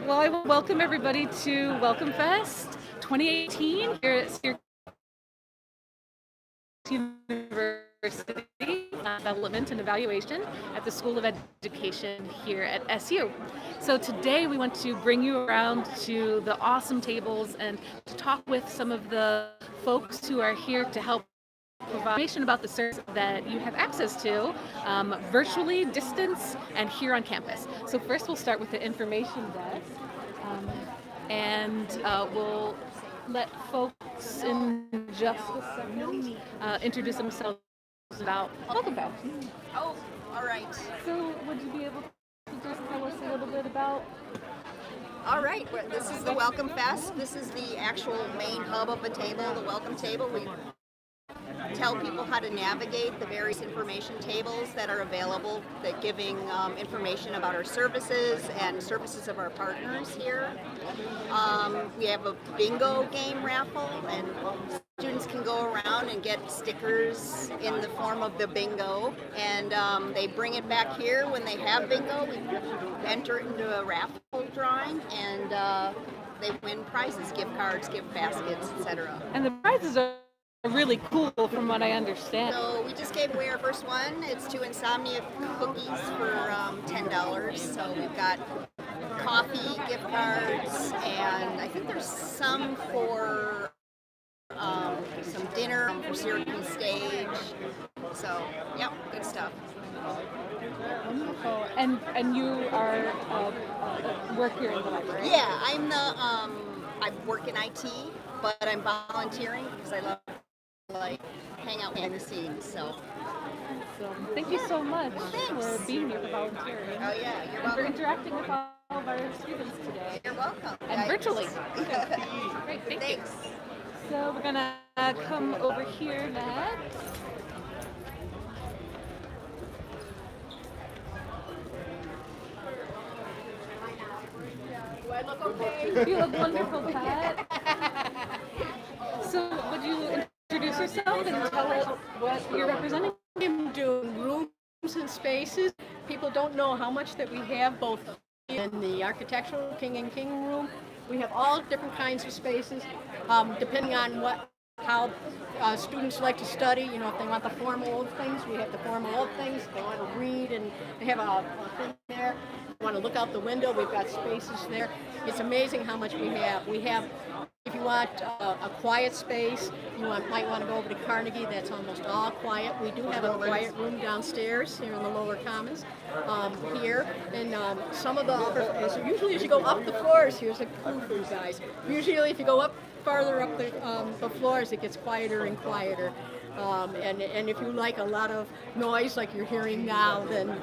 Well, I will welcome everybody to Welcome Fest 2018 here at Syracuse University Development and Evaluation at the School of Education here at SU. So today we want to bring you around to the awesome tables and to talk with some of the folks who are here to help provide information about the service that you have access to virtually, distance, and here on campus. So first we'll start with the information desk, and we'll let folks in just a second introduce themselves about Welcome Fest. Oh, all right. So would you be able to just tell us a little bit about? All right. Well, this is the Welcome Fest. This is the actual main hub of the table, the Welcome Table. We tell people how to navigate the various information tables that are available, that giving information about our services and services of our partners here. We have a bingo game raffle, and students can go around and get stickers in the form of the bingo, and they bring it back here when they have bingo. We enter it into a raffle drawing, and they win prizes, gift cards, gift baskets, etc. And the prizes are really cool from what I understand. So we just gave away our first one. It's 2 insomnia cookies for $10. So we've got coffee, gift cards, and I think there's some for some dinner for Syracuse Stage. So, yep, good stuff. Wonderful. And you are work here in the library? Yeah, I work in IT, but I'm volunteering because I love hang out behind the scenes. So thank you so much Thanks. for being here, for volunteering. Oh yeah, you're and for welcome. interacting with all of our students today. You're welcome. And virtually. Great, thank you. Thanks. So we're gonna come over here next. Do I look okay? You look wonderful, Pat. So would you introduce yourself and tell us what you're representing? I'm doing rooms and spaces. People don't know how much that we have both in the architectural King and King room. We have all different kinds of spaces, depending on how students like to study. You know, if they want the formal old things, we have the formal old things. If they want to read and they have a thing there. If they want to look out the window, we've got spaces there. It's amazing how much we have. If you want a quiet space, might want to go over to Carnegie. That's almost all quiet. We do have a quiet room downstairs here in the lower commons here. And some of the upper, usually as you go up the floors, here's a clue for you guys. Usually if you go up farther up the floors, it gets quieter and quieter. And if you like a lot of noise like you're hearing now, then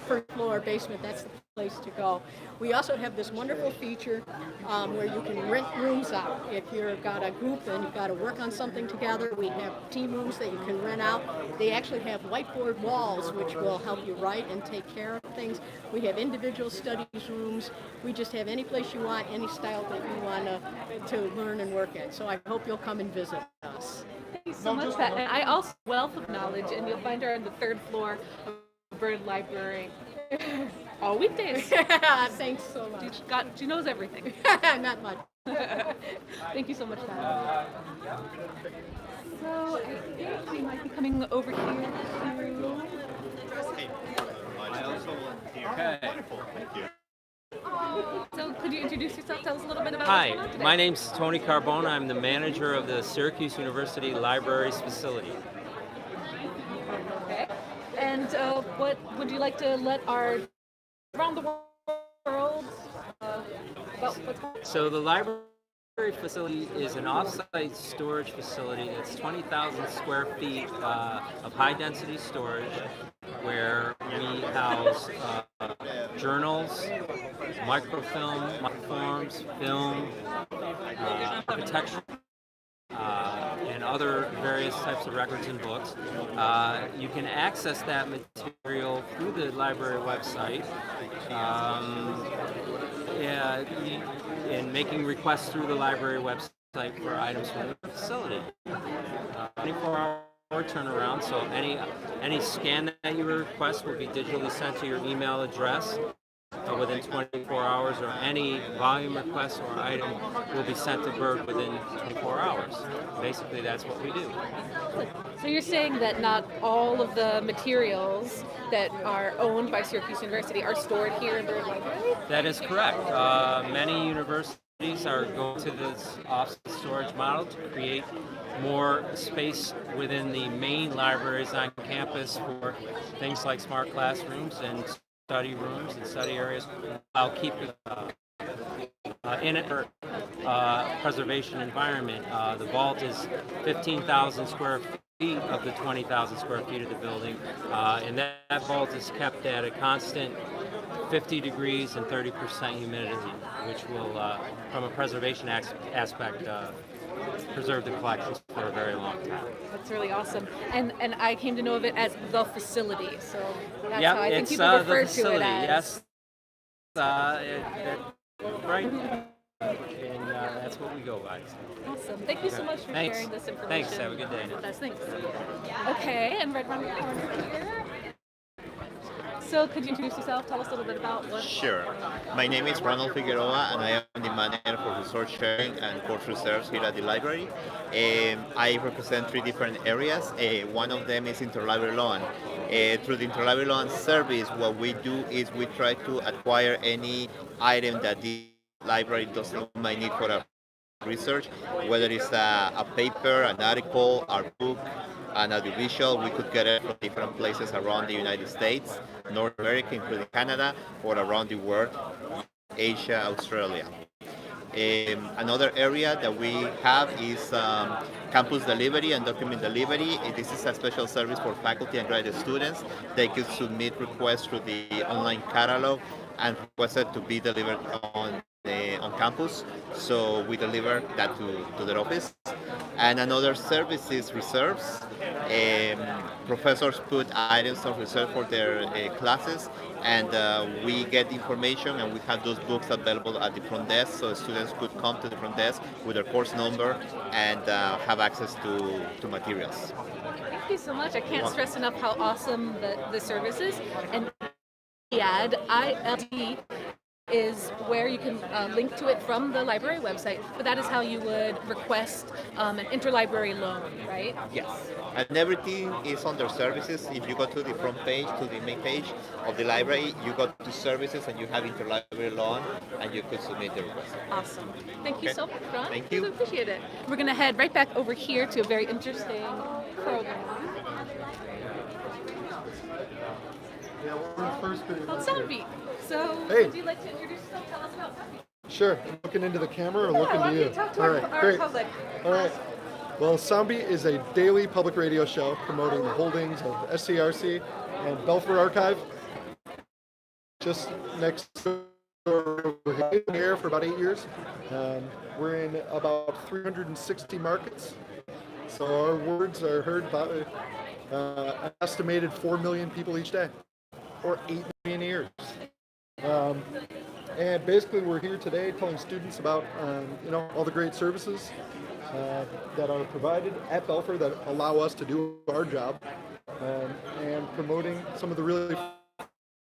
first floor basement, that's the place to go. We also have this wonderful feature where you can rent rooms out. If you've got a group and you've got to work on something together, we have team rooms that you can rent out. They actually have whiteboard walls which will help you write and take care of things. We have individual studies rooms. We just have any place you want, any style that you want to learn and work at. So I hope you'll come and visit us. Thank you so much, Pat. And I also have wealth of knowledge, and you'll find her on the third floor of the Bird Library. All weekdays. Thanks so much. She knows everything. Not much. Thank you so much, Pat. So I think we might be coming over here to... Okay. So could you introduce yourself? Tell us a little bit about Hi, what's going on today. my name's Tony Carbone. I'm the manager of the Syracuse University Libraries facility. Okay. And what would you like to let our around the world about what's going on? So the library facility is an off-site storage facility that's 20,000 square feet of high-density storage where we house journals, microfilm, microforms, film, architecture, and other various types of records and books. You can access that material through the library website. In making requests through the library website for items from the facility. 24-hour turnaround, so any scan that you request will be digitally sent to your email address. within 24 hours, or any volume request or item will be sent to Berg within 24 hours. Basically, that's what we do. So you're saying that not all of the materials that are owned by Syracuse University are stored here in Berg Library? That is correct. Many universities are going to this offsite storage model to create more space within the main libraries on campus for things like smart classrooms and study rooms and study areas. I'll keep it in a preservation environment. The vault is 15,000 square feet of the 20,000 square feet of the building, and that vault is kept at a constant 50 degrees and 30% humidity, which will, from a preservation aspect, preserve the collections for a very long time. That's really awesome. And I came to know of it as the facility. So that's Yep, how I think it's people the refer to it facility. as. Yes, right. And that's what we go by. Awesome. Thank you so much for Thanks. sharing this information. Thanks. Have a good day. with us. Thanks. Okay, and Red Runner here. So could you introduce yourself? Tell us a little bit about what... Sure. My name is Ronald Figueroa, and I am the manager for resource sharing and course reserves here at the library. I represent 3 different areas. One of them is interlibrary loan. Through the interlibrary loan service, what we do is we try to acquire any item that the library might need for a research, whether it's a paper, an article, our book, an audiovisual. We could get it from different places around the United States, North America, including Canada, or around the world, Asia, Australia. Another area that we have is campus delivery and document delivery. This is a special service for faculty and graduate students. They could submit requests through the online catalog and request it to be delivered on campus. So we deliver that to their office. And another service is reserves. Professors put items on reserve for their classes, and we get information, and we have those books available at the front desk, so students could come to the front desk with their course number and have access to materials. Thank you so much. I can't stress enough how awesome the service is. And ILD is where you can link to it from the library website, but that is how you would request an interlibrary loan, right? Yes. And everything is under services. If you go to the front page, to the main page of the library, you go to services and you have interlibrary loan, and you could submit the request. Awesome. Thank you Okay. so much, Ron. Thank you. I appreciate it. We're going to head right back over here to a very interesting program called Soundbeat. So, Hey. would you like to introduce yourself? Tell us about Soundbeat. Sure. Looking into the camera or Yeah, looking why to don't you? you talk to All our, right, our great. public? All right. Well, Soundbeat is a daily public radio show promoting the holdings of SCRC and Belfer Archive. Just next door over here. We've been here for about 8 years. We're in about 360 markets. So our words are heard by an estimated 4 million people each day, or 8 million ears. And basically, we're here today telling students about all the great services that are provided at Belfer that allow us to do our job, and promoting some of the really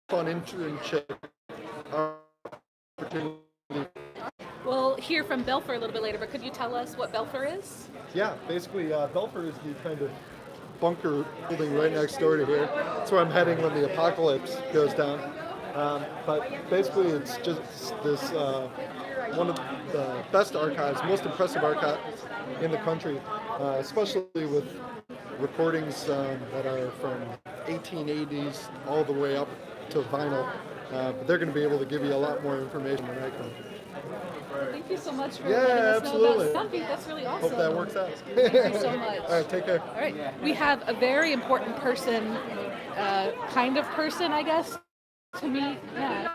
fun internship opportunities. We'll hear from Belfer a little bit later, but could you tell us what Belfer is? Yeah, basically, Belfer is the kind of bunker building right next door to here. That's where I'm heading when the apocalypse goes down. But basically, it's just this one of the best archives, most impressive archives in the country, especially with recordings that are from 1880s all the way up to vinyl. But they're going to be able to give you a lot more information when I come. Thank you so much for Yeah, letting us absolutely. know about Soundbeat. That's really awesome. Hope that works out. Thank you so much. All right, take care. All right, we have a very important person, kind of person, I guess, to meet. Yeah.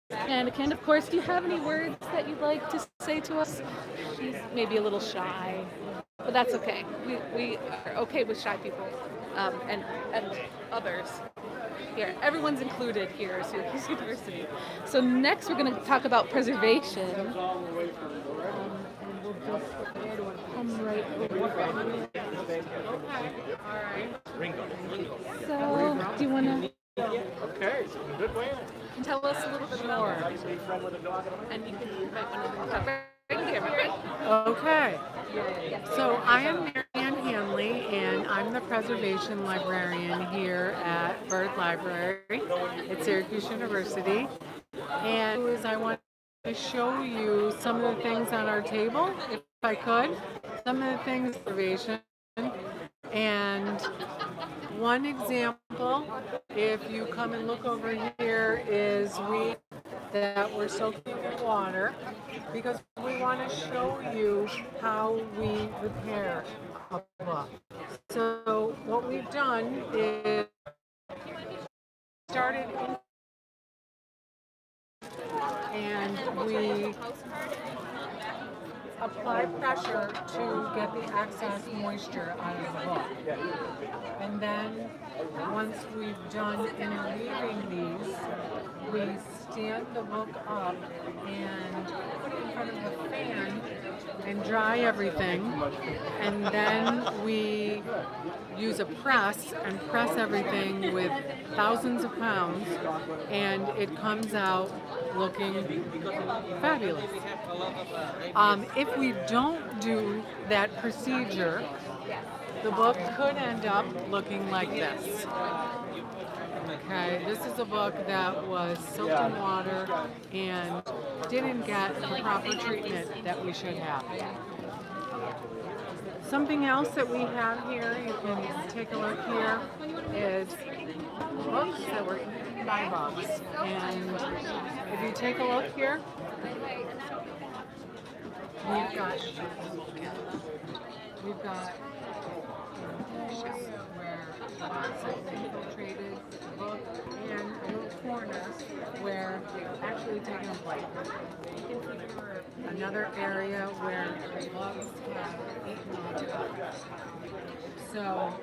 And Ken, of course, do you have any words that you'd like to say to us? She's maybe a little shy, but that's okay. We are okay with shy people and others. Here, everyone's included here at Syracuse University. So next, we're going to talk about preservation. And we'll just come right over. So, do you want to Okay, good way. And tell us a little bit more. And you can invite one of them to talk right here, right? Okay. So I am Marianne Hanley, and I'm the preservation librarian here at Byrd Library at Syracuse University. And as I want to show you some of the things on our table, if I could, some of the things preservation. And one example, if you come and look over here, is that we're soaking in water because we want to show you how we repair a book. So what we've done is started and we apply pressure to get the excess moisture out of the book. And then once we've done interleaving these, we stand the book up and put it in front of the fan and dry everything. And then we use a press and press everything with thousands of pounds, and it comes out looking fabulous. If we don't do that procedure, the book could end up looking like this. Okay, this is a book that was soaked in water and didn't get the proper treatment that we should have. Something else that we have here, you can take a look here, is books that were eaten by bugs. And if you take a look here, we've got holes where bugs have infiltrated the book, and a little corners where they've actually taken a bite. Another area where bugs have eaten the book. So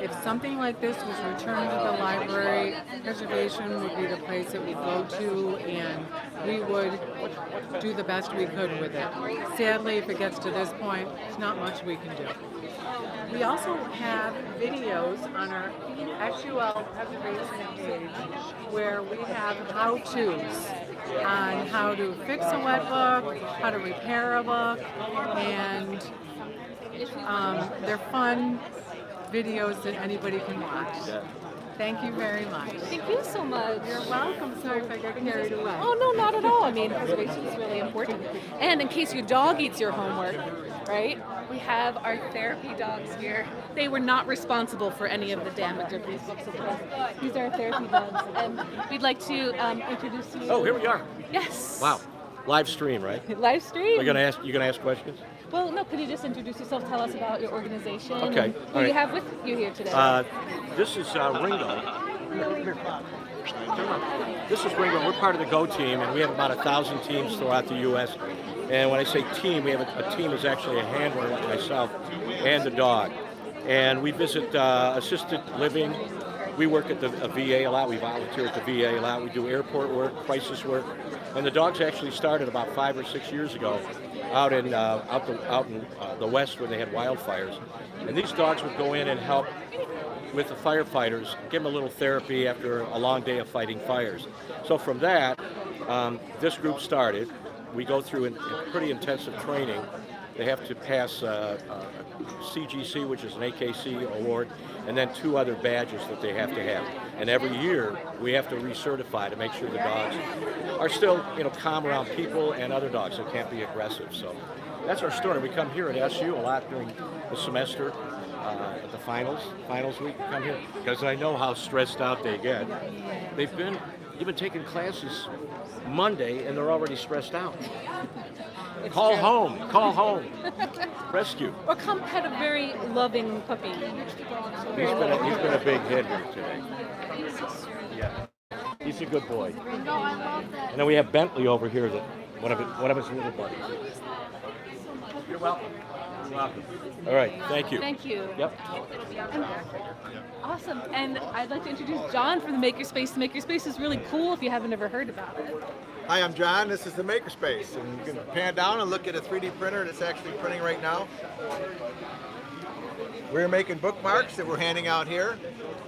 if something like this was returned to the library, preservation would be the place that we go to, and we would do the best we could with it. Sadly, if it gets to this point, there's not much we can do. We also have videos on our SUL preservation page where we have how-tos on how to fix a wet book, how to repair a book, and they're fun videos that anybody can watch. Thank you very much. Thank you so much. You're welcome. Sorry if I got carried away. Oh, no, not at all. I mean, preservation is really important. And in case your dog eats your homework, right, we have our therapy dogs here. They were not responsible for any of the damage of these books, of course. These are our therapy dogs. And we'd like to introduce you. Oh, here we are. Yes. Wow. Live stream, right? Live stream. You're gonna ask questions? Well, no, could you just introduce yourself, tell us about your organization, Okay, and who all right. you have with you here today? This is Ringo. This is Ringo. We're part of the Go team, and we have about 1,000 teams throughout the U.S. And when I say team, we have a team is actually a handler like myself and the dog. And we visit assisted living. We work at the VA a lot. We volunteer at the VA a lot. We do airport work, crisis work. And the dogs actually started about 5 or 6 years ago out in the West when they had wildfires. And these dogs would go in and help with the firefighters, give them a little therapy after a long day of fighting fires. So from that, this group started. We go through a pretty intensive training. They have to pass CGC, which is an AKC award, and then 2 other badges that they have to have. And every year, we have to recertify to make sure the dogs are still, calm around people and other dogs that can't be aggressive. So that's our story. We come here at SU a lot during the semester. At the finals week, we come here because I know how stressed out they get. You've been taking classes Monday and they're already stressed out. Call home. Rescue. Or come pet a very loving puppy. He's been a big hit here today. Yeah. He's a good boy. And then we have Bentley over here, one of his little buddies. You're welcome. All right, thank you. Thank you. Yep. Awesome. And I'd like to introduce John from the Makerspace. The Makerspace is really cool if you haven't ever heard about it. Hi, I'm John. This is the Makerspace. And you can pan down and look at a 3D printer that's actually printing right now. We're making bookmarks that we're handing out here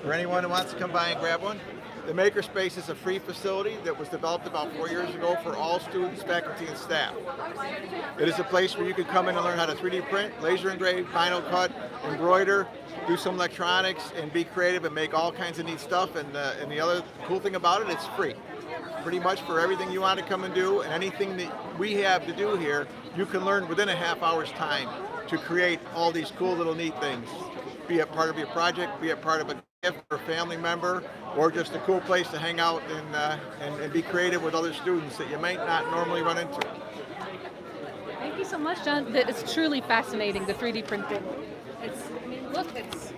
for anyone who wants to come by and grab one. The Makerspace is a free facility that was developed about 4 years ago for all students, faculty, and staff. It is a place where you can come in and learn how to 3D print, laser engrave, vinyl cut, embroider, do some electronics, and be creative and make all kinds of neat stuff. And the other cool thing about it, it's free. Pretty much for everything you want to come and do, and anything that we have to do here, you can learn within a half hour's time to create all these cool little neat things. Be it part of your project, be it part of a gift for a family member, or just a cool place to hang out and be creative with other students that you might not normally run into. Thank you so much, John. It's truly fascinating, the 3D printing. It's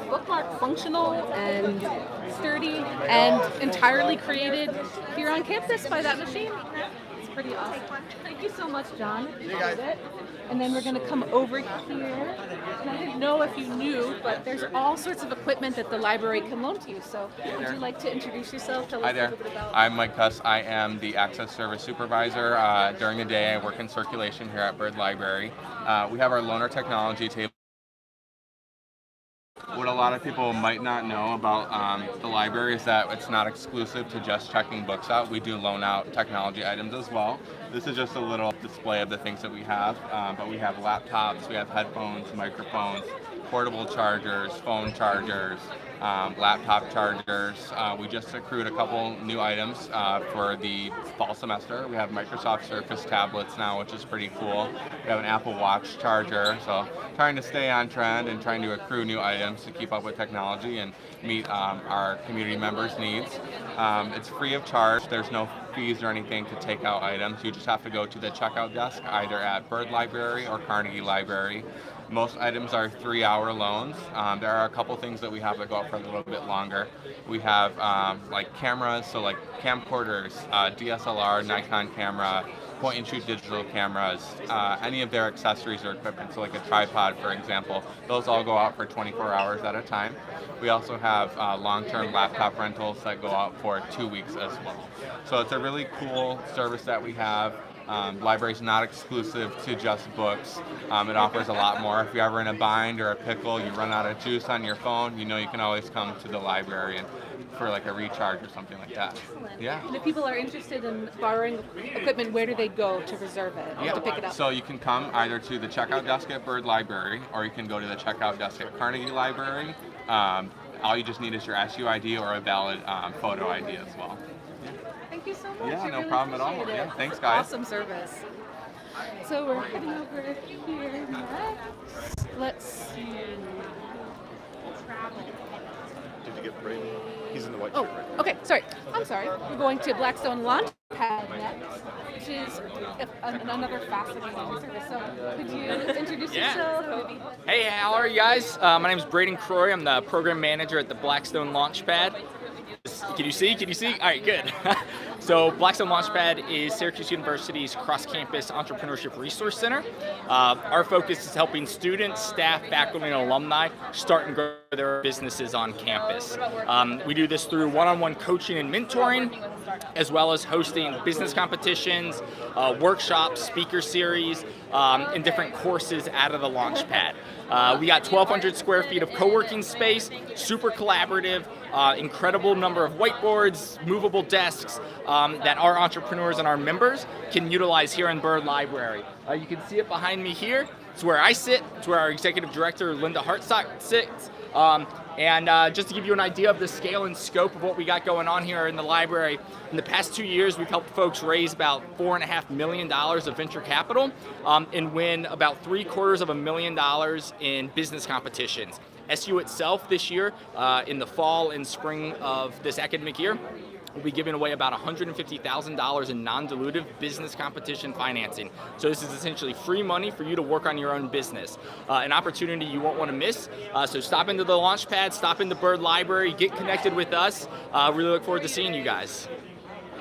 bookmark functional and sturdy and entirely created here on campus by that machine. It's pretty awesome. Thank you so much, John. guys. And then we're going to come over here. And I didn't know if you knew, but there's all sorts of equipment that the library can loan to you. So would you like to introduce yourself? Tell us Hi a there. little bit about... I'm Mike Cuss. I am the Access Service Supervisor. During the day, I work in circulation here at Byrd Library. We have our loaner technology table. What a lot of people might not know about the library is that it's not exclusive to just checking books out. We do loan out technology items as well. This is just a little display of the things that we have, but we have laptops, we have headphones, microphones, portable chargers, phone chargers, laptop chargers. We just accrued a couple new items for the fall semester. We have Microsoft Surface tablets now, which is pretty cool. We have an Apple Watch charger, so trying to stay on trend and trying to accrue new items to keep up with technology and meet our community members' needs. It's free of charge. There's no fees or anything to take out items. You just have to go to the checkout desk either at Byrd Library or Carnegie Library. Most items are 3-hour loans. There are a couple things that we have that go out for a little bit longer. We have like cameras, so like camcorders, DSLR, Nikon camera, point and shoot digital cameras, any of their accessories or equipment, so like a tripod for example, those all go out for 24 hours at a time. We also have long-term laptop rentals that go out for 2 weeks as well. So it's a really cool service that we have. Library's not exclusive to just books. It offers a lot more. If you're ever in a bind or a pickle, you run out of juice on your phone, you know you can always come to the library and for like a recharge or something like that. Yeah. And if people are interested in borrowing equipment, where do they go to reserve it, or to pick it up? So you can come either to the checkout desk at Byrd Library, or you can go to the checkout desk at Carnegie Library. All you just need is your SU ID or a valid photo ID as well. Thank you so much. Yeah, I no really problem at all. appreciate it. Yeah, thanks, guys. Awesome service. So we're heading over here next. Let's see. Did you get Brady? He's in the white Oh, shirt. okay. Sorry. I'm sorry. We're going to Blackstone Launchpad next, which is another fascinating service. So could you introduce yourself? Hey, how are you guys? My name is Braden Croy. I'm the program manager at the Blackstone Launchpad. Can you see? Can you see? All right, good. So Blackstone Launchpad is Syracuse University's cross-campus entrepreneurship resource center. Our focus is helping students, staff, faculty, and alumni start and grow their businesses on campus. We do this through one-on-one coaching and mentoring, as well as hosting business competitions, workshops, speaker series, and different courses out of the Launchpad. We got 1,200 square feet of co-working space, super collaborative, incredible number of whiteboards, movable desks that our entrepreneurs and our members can utilize here in Byrd Library. You can see it behind me here. It's where I sit. It's where our executive director, Linda Hartsock, sits. And just to give you an idea of the scale and scope of what we got going on here in the library, in the past 2 years, we've helped folks raise about $4.5 million of venture capital and win about $750,000 in business competitions. SU itself this year, in the fall and spring of this academic year, we'll be giving away about $150,000 in non-dilutive business competition financing. So this is essentially free money for you to work on your own business. An opportunity you won't want to miss. So stop into the Launchpad, stop into Byrd Library, get connected with us. Really look forward to seeing you guys.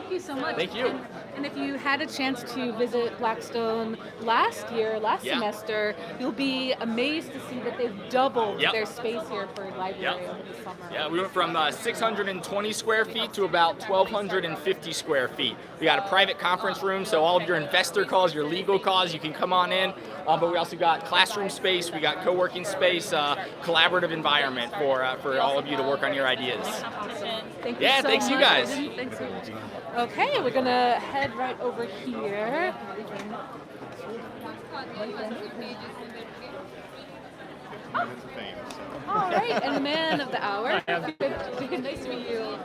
Thank you so much. Thank you. And if you had a chance to visit Blackstone last Yeah. semester, you'll be amazed to see that they've doubled Yep. their space here for library Yep. over the summer. Yeah, we went from 620 square feet to about 1,250 square feet. We got a private conference room, so all of your investor calls, your legal calls, you can come on in. But we also got classroom space, we got co-working space, collaborative environment for all of you to work on your ideas. Thank you Yeah, so thanks you much. guys. Thanks so much. Okay, we're gonna head right over here. All right, and man of the hour. Nice to meet you.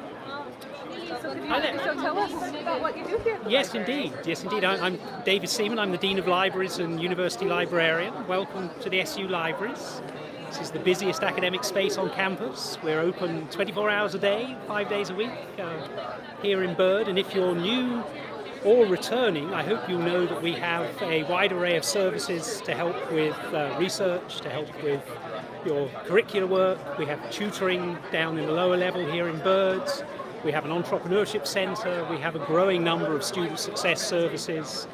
So could you tell us about what you do here? Yes, indeed. Yes, indeed. I'm David Seaman. I'm the Dean of Libraries and University Librarian. Welcome to the SU Libraries. This is the busiest academic space on campus. We're open 24 hours a day, 5 days a week here in Bird. And if you're new or returning, I hope you'll know that we have a wide array of services to help with research, to help with your curricular work. We have tutoring down in the lower level here in Birds. We have an entrepreneurship centre. We have a growing number of student success services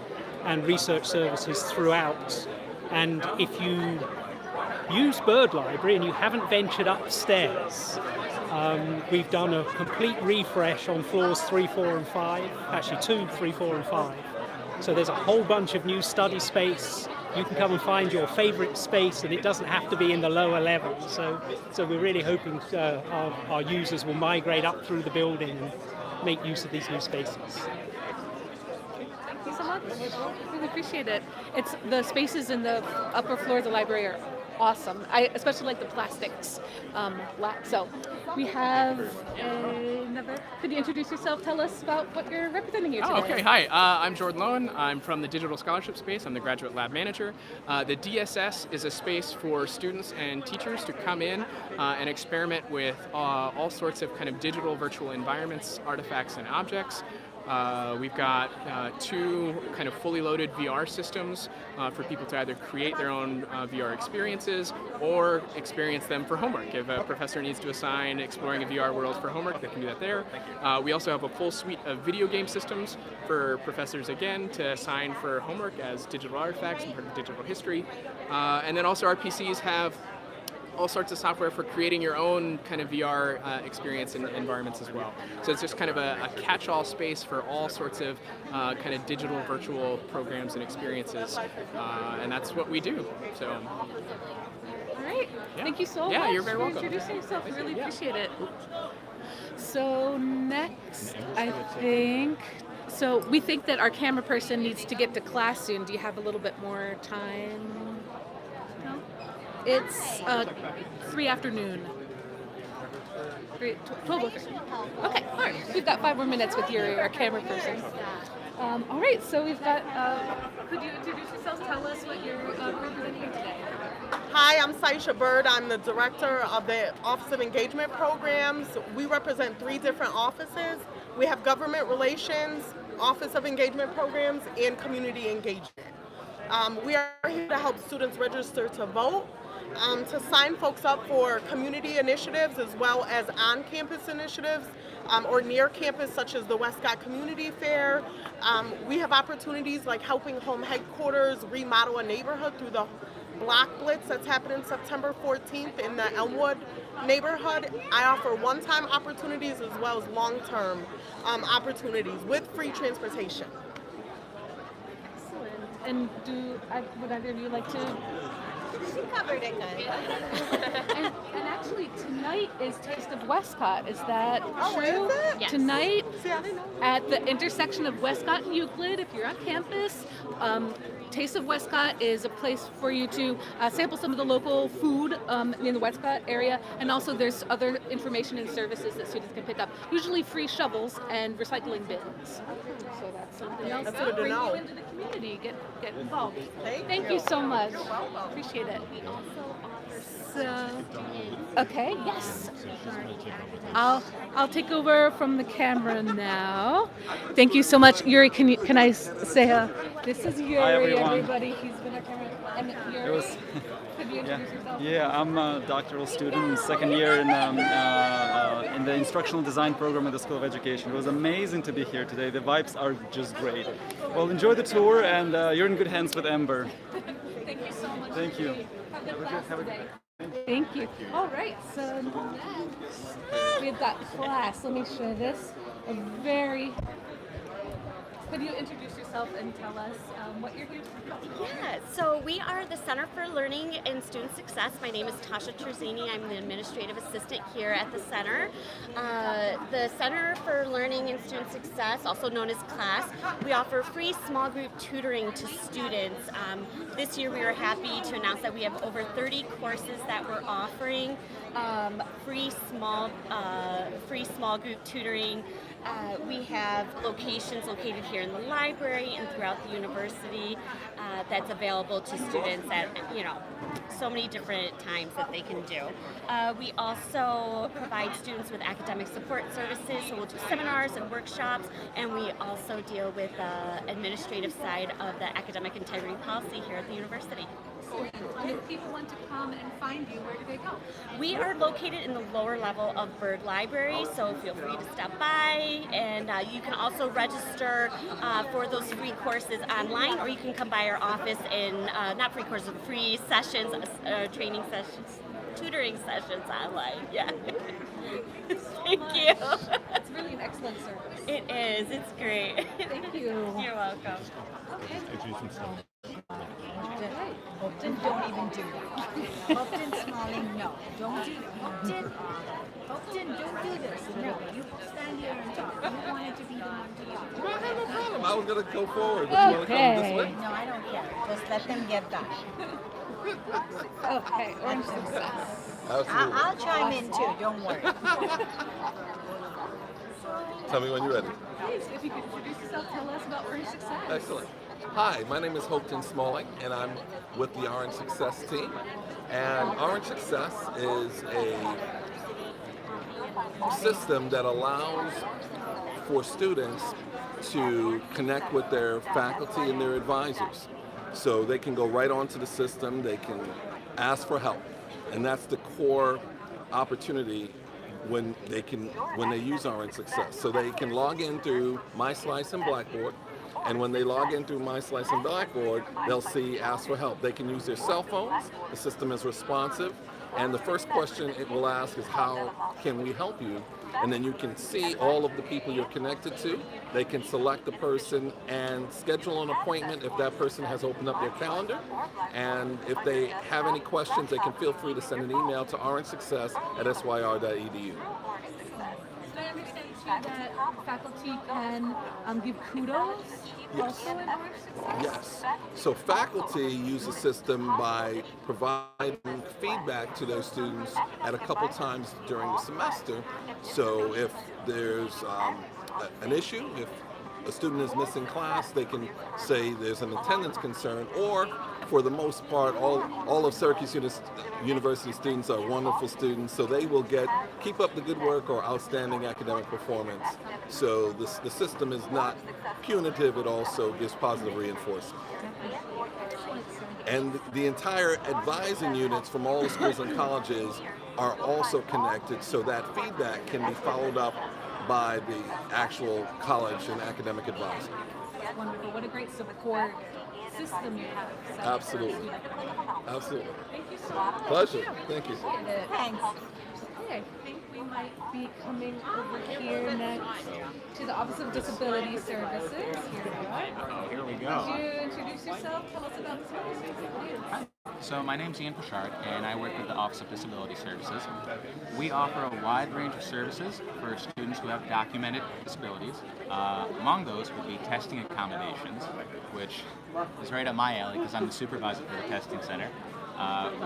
and research services throughout. And if you use Bird Library and you haven't ventured upstairs, we've done a complete refresh on floors 3, 4 and 5, actually 2, 3, 4 and 5. So there's a whole bunch of new study space. You can come and find your favourite space, and it doesn't have to be in the lower level. So we're really hoping our users will migrate up through the building and make use of these new spaces. Thank you so much. Really appreciate it. It's the spaces in the upper floor of the library are awesome. I especially like the plastics. So we have another. Could you introduce yourself? Tell us about what you're representing here today. Oh, okay. Hi, I'm Jordan Lowen. I'm from the Digital Scholarship Space. I'm the Graduate Lab Manager. The DSS is a space for students and teachers to come in and experiment with all sorts of kind of digital virtual environments, artifacts, and objects. We've got 2 kind of fully loaded VR systems for people to either create their own VR experiences or experience them for homework. If a professor needs to assign exploring a VR world for homework, they can do that there. We also have a full suite of video game systems for professors, again, to assign for homework as digital artifacts and part of digital history. And then also our PCs have all sorts of software for creating your own kind of VR experience and environments as well. So it's just kind of a catch-all space for all sorts of kind of digital virtual programs and experiences, and that's what we do. So. All right. Yeah. Thank you so much Yeah, you're very for welcome. introducing yourself. We really appreciate it. So next, I think. So we think that our camera person needs to get to class soon. Do you have a little bit more time? No? It's 3 afternoon. 12 afternoon. Okay, all right. We've got 5 more minutes with our camera person. All right, so we've got, could you introduce yourselves? Tell us what you're representing here today. Hi, I'm Saisha Bird. I'm the director of the Office of Engagement Programs. We represent 3 different offices. We have Government Relations, Office of Engagement Programs, and Community Engagement. We are here to help students register to vote, to sign folks up for community initiatives as well as on-campus initiatives or near campus, such as the Westcott Community Fair. We have opportunities like helping Home Headquarters remodel a neighborhood through the Block Blitz that's happening September 14th in the Elmwood neighborhood. I offer one-time opportunities as well as long-term opportunities with free transportation. Excellent. And would either of you like to? She covered it good. and actually, tonight is Taste of Westcott. Is that true? Is it? Yes. Tonight, See, I didn't know. at the intersection of Westcott and Euclid, if you're on campus, Taste of Westcott is a place for you to sample some of the local food in the Westcott area, and also there's other information and services that students can pick up, usually free shovels and recycling bins. So that's something else That's to good to bring know. you into the community. Get involved. Thank you you. so much. You're welcome. Appreciate it. So, okay, yes. I'll take over from the camera now. Thank you so much, Yuri. Can I say this is Yuri, Hi, everyone. everybody. He's been our camera. And Yuri, could maybe introduce yourself? Yeah, I'm a doctoral student, second year in the instructional design program at the School of Education. It was amazing to be here today. The vibes are just great. Well, enjoy the tour, and you're in good hands with Amber. Thank you so much. Thank you. Have a good class today. Thank you. All right, so next we've got class. Let me show this. Could you introduce yourself and tell us what you're here for? Yeah, so we are the Center for Learning and Student Success. My name is Tasha Terzini. I'm the administrative assistant here at the center. The Center for Learning and Student Success, also known as CLASS, we offer free small group tutoring to students. This year we are happy to announce that we have over 30 courses that we're offering free small group tutoring. We have locations located here in the library and throughout the university that's available to students at so many different times that they can do. We also provide students with academic support services, so we'll do seminars and workshops, and we also deal with the administrative side of the academic integrity policy here at the university. And if people want to come and find you, where do they go? We are located in the lower level of Byrd Library, so feel free to stop by, and you can also register for those free courses online, or you can come by our office in, not free courses, free sessions, training sessions, tutoring sessions online, yeah. Thank you. It's really an excellent service. It is, it's great. Thank you. You're welcome. Okay. Upton, don't even do that. Upton, Smalling, no. Don't do Upton, don't do this. No, you stand here and talk. You wanted to be the one to talk. No, I have no problem. I was going to go forward, but you want to come this way? No, I don't care. Just let them get back. Okay, Orange Success. Absolutely. I'll chime in too, don't worry. Tell me when you're ready. Please, if you could introduce yourself, tell us about Orange Success. Excellent. Hi, my name is Hopton Smalling, and I'm with the Orange Success team. And Orange Success is a system that allows for students to connect with their faculty and their advisors. So they can go right onto the system, they can ask for help. And that's the core opportunity when they use Orange Success. So they can log in through MySlice and Blackboard, and when they log in through MySlice and Blackboard, they'll see Ask for Help. They can use their cell phones. The system is responsive, and the first question it will ask is, how can we help you? And then you can see all of the people you're connected to. They can select a person and schedule an appointment if that person has opened up their calendar. And if they have any questions, they can feel free to send an email to orangesuccess@syr.edu. I understand too that faculty can give kudos also in Orange Success? Yes. So faculty use the system by providing feedback to their students at a couple times during the semester. So if there's an issue, if a student is missing class, they can say there's an attendance concern, or for the most part, all of Syracuse University students are wonderful students, so they will keep up the good work or outstanding academic performance. So the system is not punitive, it also gives positive reinforcement. And the entire advising units from all the schools and colleges are also connected, so that feedback can be followed up by the actual college and academic advisor. That's wonderful. What a great support system you have. So Absolutely. Absolutely. Thank you so much. Pleasure. Thank you. Thanks. Okay, I think we might be coming over here next to the Office of Disability Services. Here we are. Oh, here we Could go. you introduce yourself? Tell us about the services. So my name's Ian Pichard, and I work with the Office of Disability Services. We offer a wide range of services for students who have documented disabilities. Among those would be testing accommodations, which is right up my alley because I'm the supervisor for the testing center.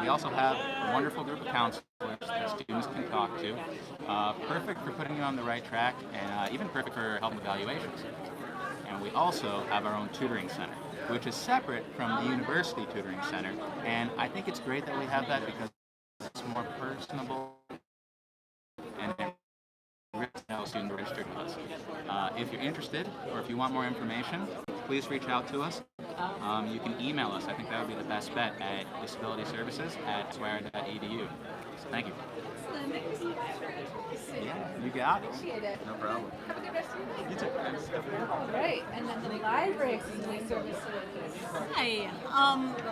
We also have a wonderful group of counselors that students can talk to. Perfect for putting you on the right track, and even perfect for helping evaluations. And we also have our own tutoring center, which is separate from the university tutoring center. And I think it's great that we have that because it's more personable and really know students registered with us. If you're interested or if you want more information, please reach out to us. you can email us. I think that would be the best bet at disabilityservices@swire.edu. So thank you. Yeah, you got it. No problem. Have a good rest of your day. You too. Thanks. All right, and then the library accessibility services. Hi,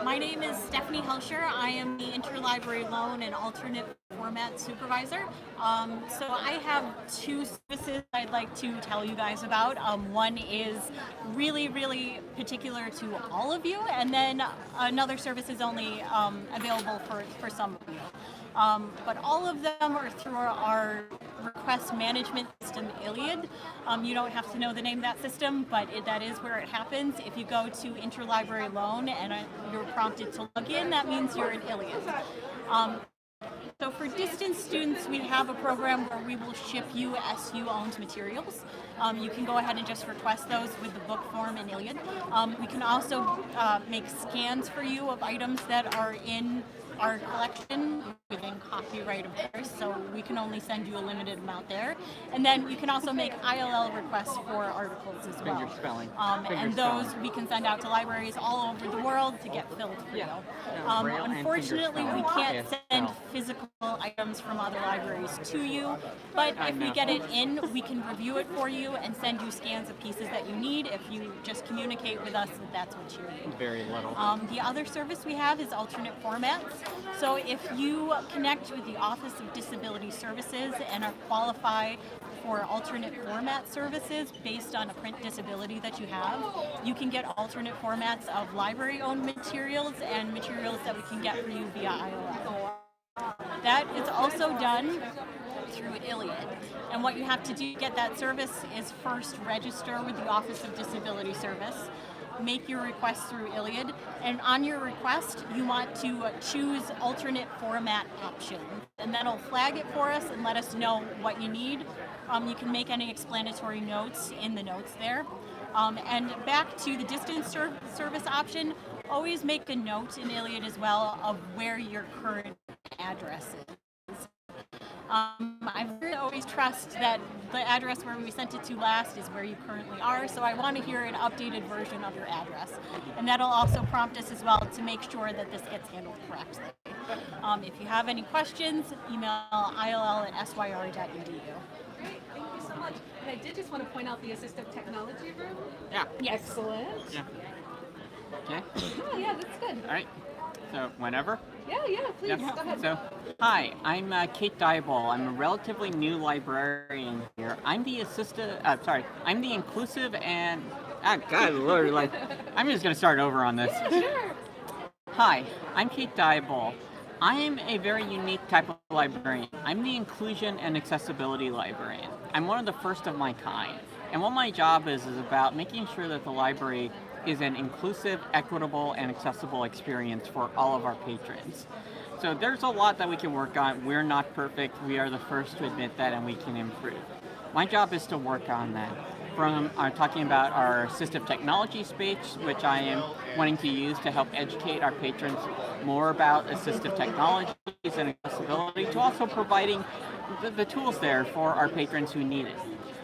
my name is Stephanie Helscher. I am the interlibrary loan and alternate format supervisor. So I have two services I'd like to tell you guys about. One is really particular to all of you, and then another service is only available for some of you. But all of them are through our request management system, Iliad. You don't have to know the name of that system, but that is where it happens. If you go to interlibrary loan and you're prompted to log in, that means you're in Iliad. So for distance students, we have a program where we will ship you SU-owned materials. You can go ahead and just request those with the book form in Iliad. We can also make scans for you of items that are in our collection within copyright, of course, so we can only send you a limited amount there. And then you can also make ILL requests for articles as well. And those we can send out to libraries all over the world to get filled for you. Unfortunately, we can't send physical items from other libraries to you, but if we get it in, we can review it for you and send you scans of pieces that you need if you just communicate with us that that's what you need. Very little. The other service we have is alternate formats. So if you connect with the Office of Disability Services and are qualified for alternate format services based on a print disability that you have, you can get alternate formats of library-owned materials and materials that we can get for you via IOL. That is also done through Iliad. And what you have to do to get that service is first register with the Office of Disability Service, make your request through Iliad, and on your request you want to choose alternate format options, and that'll flag it for us and let us know what you need. You can make any explanatory notes in the notes there. And back to the distance service option, always make a note in Iliad as well of where your current address is. I always trust that the address where we sent it to last is where you currently are, so I want to hear an updated version of your address. And that'll also prompt us as well to make sure that this gets handled correctly. If you have any questions, email ill@syr.edu. Great, thank you so much. And I did just want to point out the assistive technology room. Yeah. Yes. Excellent. Yeah. Okay. Oh, yeah, that's good. All right. So whenever. Yeah, please, Yep. go ahead. So, hi, I'm Kate Diebol. I'm a relatively new librarian here. I'm the I'm the inclusive and, God Lord, I'm just going to start over on this. Yeah, sure. Hi, I'm Kate Diebol. I am a very unique type of librarian. I'm the inclusion and accessibility librarian. I'm one of the first of my kind. And what my job is about making sure that the library is an inclusive, equitable, and accessible experience for all of our patrons. So there's a lot that we can work on. We're not perfect. We are the first to admit that, and we can improve. My job is to work on that. From talking about our assistive technology space, which I am wanting to use to help educate our patrons more about assistive technologies and accessibility, to also providing the tools there for our patrons who need it.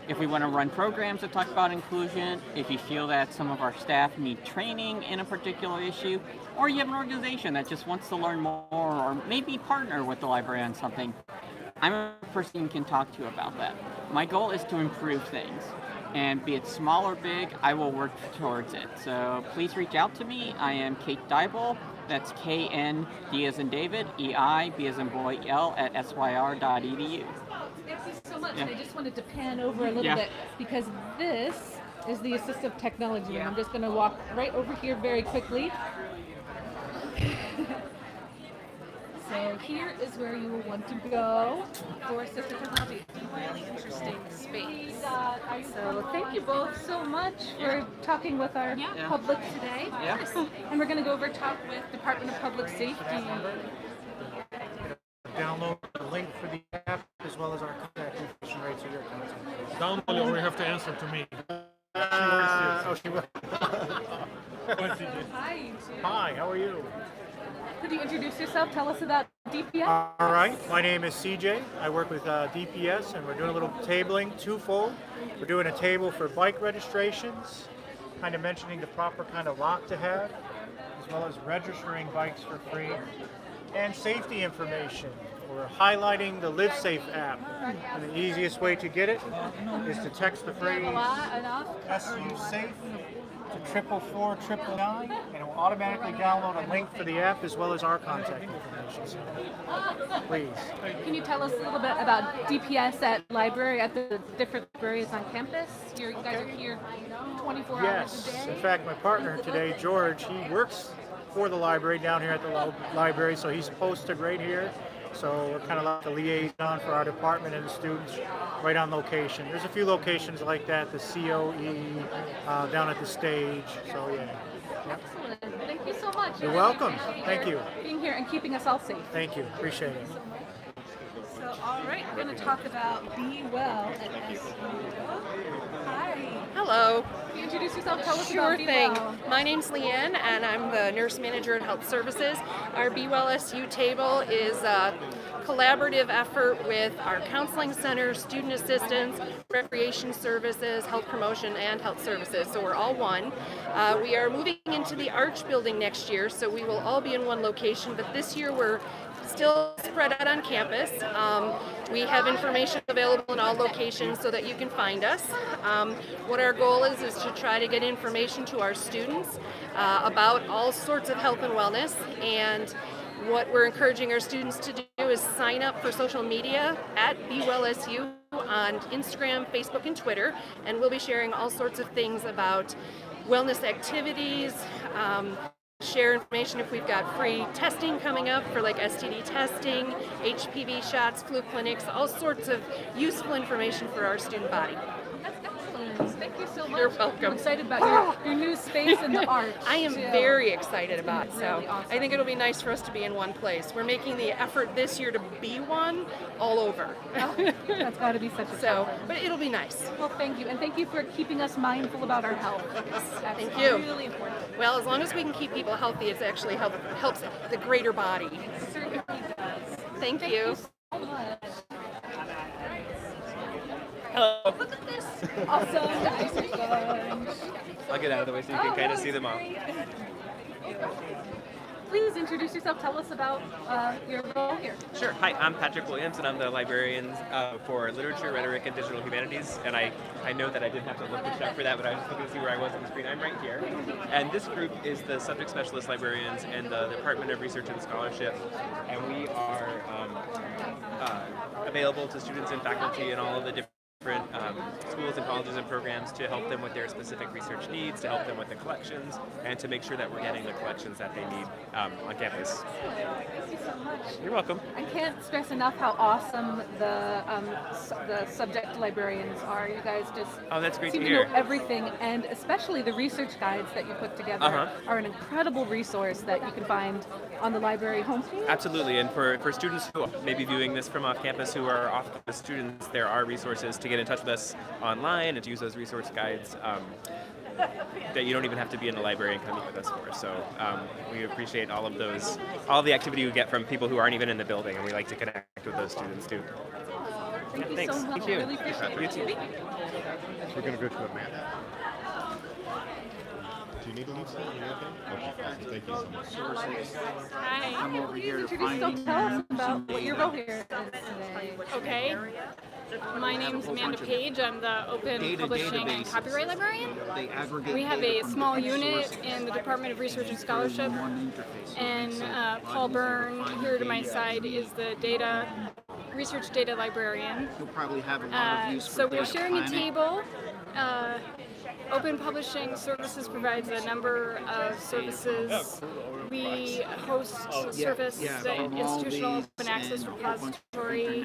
If we want to run programs that talk about inclusion, if you feel that some of our staff need training in a particular issue, or you have an organization that just wants to learn more or maybe partner with the library on something, I'm a person you can talk to about that. My goal is to improve things, and be it small or big, I will work towards it. So please reach out to me. I am Kate Diebol. That's KN, D as in David, EI, B as in boy, L, @syr.edu. Thank you so much. Yeah. And I just wanted to pan over a little bit because this is the assistive technology room. I'm just going to walk right over here very quickly. So here is where you will want to go for assistive technology. It's a really interesting space. So thank you both so much for talking with our public today. Yes. And we're going to go over talk with Department of Public Safety. Download the link for the app as well as our contact information right to your content. Download or you have to answer to me. She will. Hi, you two. Hi, how are you? Could you introduce yourself? Tell us about DPS. All right, my name is CJ. I work with DPS, and we're doing a little tabling twofold. We're doing a table for bike registrations kind of mentioning the proper kind of lock to have, as well as registering bikes for free, and safety information. We're highlighting the LiveSafe app, and the easiest way to get it is to text the phrase SU Safe to 444-999, and it will automatically download a link for the app as well as our contact information. So, please. Can you tell us a little bit about DPS at the different libraries on campus? You guys are here 24 hours a day? In fact, my partner today, George, he works for the library down here at the library, so he's posted right here. So we're kind of like the liaison for our department and the students right on location. There's a few locations like that, the COE, down at the stage, so yeah. Yep. Excellent. Thank you so much. You're welcome. Thank you. Being here and keeping us all safe. Thank you. Appreciate it. So, all right, we're going to talk about Be Well at SU. Hi. Hello. Can you introduce yourself? Tell us Sure about Be thing. Well. My name's Leanne, and I'm the nurse manager in health services. Our Be Well SU table is a collaborative effort with our counseling center, student assistance, recreation services, health promotion, and health services. So we're all one. We are moving into the Arch building next year, so we will all be in one location. But this year we're still spread out on campus. We have information available in all locations so that you can find us. What our goal is to try to get information to our students about all sorts of health and wellness. And what we're encouraging our students to do is sign up for social media at BeWellSU on Instagram, Facebook, and Twitter. And we'll be sharing all sorts of things about wellness activities, share information if we've got free testing coming up for like STD testing, HPV shots, flu clinics, all sorts of useful information for our student body. That's excellent. Thank you so much. You're welcome. I'm excited about your new space in the Arch. I am too. very excited about it. So Really awesome. I think it'll be nice for us to be in one place. We're making the effort this year to be one all over. That's got to be such a So, challenge. but it'll be nice. Well, thank you, and thank you for keeping us mindful about our health. That's Thank you. really important. Well, as long as we can keep people healthy, it's actually helps the greater body. It certainly does. Thank you. So much. Hello. Look at this awesome Dicey bunch. I'll get out of the way so you can kind of see them all. Please introduce yourself. Tell us about your role here. Sure. Hi, I'm Patrick Williams, and I'm the librarian for Literature, Rhetoric, and Digital Humanities. And I know that I didn't have to look this up for that, but I was just looking to see where I was on the screen. I'm right here. And this group is the subject specialist librarians in the Department of Research and Scholarship. And we are available to students and faculty in all of the different schools and colleges and programs to help them with their specific research needs, to help them with the collections, and to make sure that we're getting the collections that they need on campus. Thank you so much. You're welcome. I can't stress enough how awesome the subject librarians are. You guys just That's great seem to to hear. know everything, and especially the research guides that you put together are an incredible resource that you can find on the library homepage. Absolutely, and for students who may be viewing this from off campus who are off-campus students, there are resources to get in touch with us online and to use those resource guides that you don't even have to be in the library and come meet with us for. So we appreciate all the activity we get from people who aren't even in the building, and we like to connect with those students too. Thank you Thanks. so much. Thank you. Really appreciate You it. too. We're going to go to Amanda. Do you need to leave something? Okay, thank you so much. Hi. I'm over here Introduce yourself. Tell us about what your role here is today. Okay. My name's Amanda Page. I'm the Open Publishing and Copyright Librarian. We have a small unit in the Department of Research and Scholarship, and Paul Byrne, here to my side, is the research data librarian. You'll probably have a lot of use for So we're data sharing a planning. table. Open Publishing Services provides a number of services. We host service, the Institutional Open Access Repository,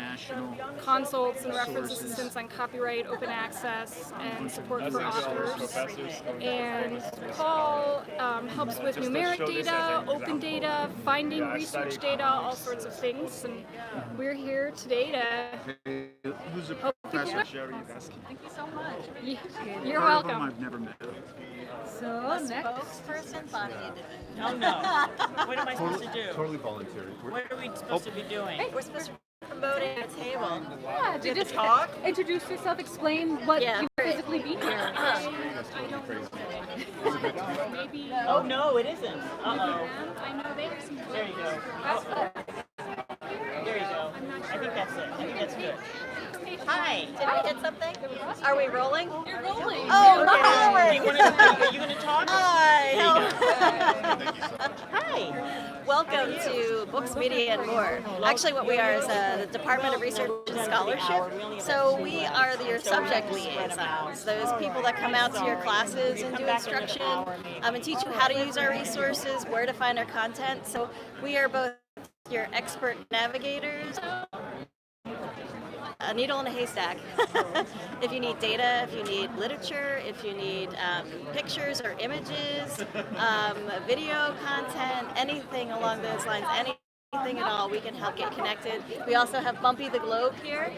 consults and reference assistance on copyright, open access, and support for authors. And Paul helps with numeric data, open data, finding research data, all sorts of things. And we're here today to Who's a help people professor? learn. Sherry Vesky. Thank you so much. You're Part of welcome. them I've never met. So next. Spokesperson, Bonnie individual. Oh no. What am I supposed to do? Totally voluntary. What are we supposed to be doing? We're supposed to be promoting a table. Yeah, We have just to talk? introduce yourself, explain what Yeah, you great. physically be here. I don't know. Oh no, it isn't. Uh-oh. I know they have some. There you go. There you go. I think that's it. I think that's good. Hi, did I hit something? Are we rolling? You're rolling. Oh, Okay. rolling. Are you gonna talk? Hi. Hi. Welcome to Books, Media, and More. Actually, what we are is the Department of Research and Scholarship. So we are your subject liaisons, those people that come out to your classes and do instruction and teach you how to use our resources, where to find our content. So we are both your expert navigators, a needle in a haystack. If you need data, if you need literature, if you need pictures or images, video content, anything along those lines, anything at all, we can help get connected. We also have Bumpy the Globe here.